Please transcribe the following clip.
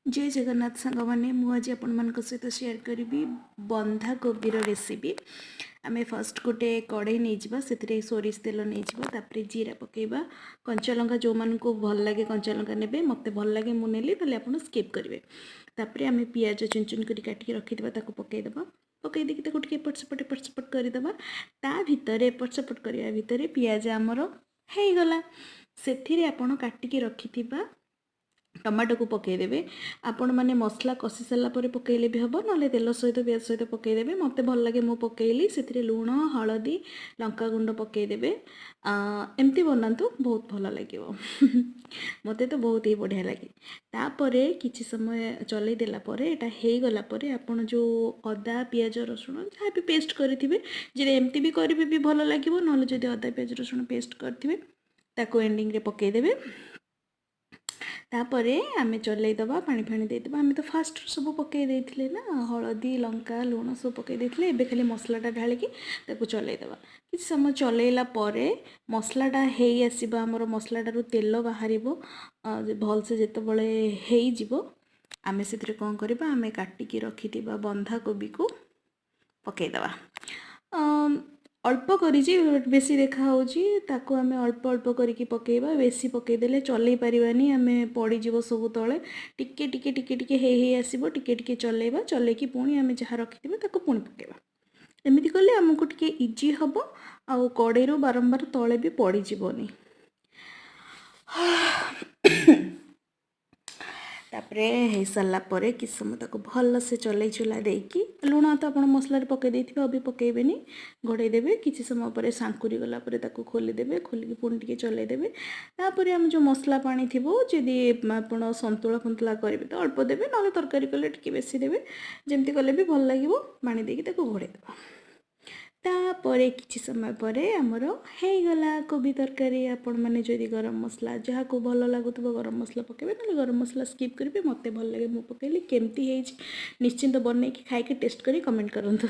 जय जगन्नाथ सांग मैंने मुझे आपण सहित शेयर करी बंधा कोबीर रेसिपी। आम फर्स्ट गोटे कड़े नहीं से सोरिष तेल नहीं जीरा पकेबा कंचा लंका जो मानू भल लगे कंचा लंका ने मत भल लगे मुझे ना आप स्किप करेंगे। तापर आम पिज चुन चुन कर काटिक रखिदा पकईदे पकईदी एपट सेपट करदे ता भितर एपट सेपट करने भितर पिज आमर हो गला से आपड़ काटिक रखि टमाटो को पकईदे आपण मैंने मसला कषि सारापर पकईले भी हम ना तेल सहित पियाज सहित पकईदे मत भल लगे मु पकईली से लुण हलदी लंका गुंड पकईदे एमती बनातु बहुत भल लगे मत तो बहुत ही बढ़िया लगे। तापर किसी समय चलई देलापर यहाँ हो गलापर आपड़ जो अदा पियाज रसुण जहाँ भी पेस्ट करेंगे जी एमती भी करेंगे भी भल लगे ना जब अदा पियाज रसुण पेस्ट करेंगे ताको एंडिंग रे पकईदे। तापर आम चलईदबा पानी फाणी देदेबा आम तो फास्ट सब पकई देथिले ना हलदी लंका लुण सब पकई देथिले एबे खाली मसलाटा ढालिकी ताको चलईदबा किसी समय चलैला परे मसलाटा हेई आसीबा हमर मसलाटारू तेल बाहरिबो भल से जेतेबेले हेई जिवो आमे सेतिर कोन करबा आमे काटिकी रखिथिबा बंधा कोबी को पकईदबा अल्प करी बेसी देखा ताको आमे अल्प अल्प करके पकेबा बेसी पकईदेले चलई पारिबानी आमे पड़ीजिवो सब तले टिके टिके टिके टिके हे आसीबो टिके टिके चलैबा चलैकी पुणी आमे जहाँ रखिथिबा ताको पुणी पकेबा एमिति कले आमको टिके इजी हबो आउ कड़ेरू बारंबार तले भी पड़ीजिवोनी। तापर हो सारा कि समय भल से चलै चुला देकी लुण तो आप मसला पकई देथिबे अभी पकईबेनी घोड़े देबे किसी समय पर सांकुरी गला ताको खोलीदेवे खोलिकी पुणी टिके चलईदेवे। तापर आम जो मसला पानी थिबो जदि आप संतुला फंतुला करेंगे तो अल्प देवे ना तरकारी कले टिके बेसी देवे जमती कले भी भल लगे पानी देकी ताको घोड़े देबा। तापर किसी समय पर आमर होगला कोबी तरकारी आपण मैंने जदि गरम मसला जहाँ को भल लगुव गरम मसला पकेबे ना गरम मसला स्किप करेंगे मत भल लगे मु पकईली केमती निश्चिंत बनई खाई टेस्ट करी कमेंट करंतु।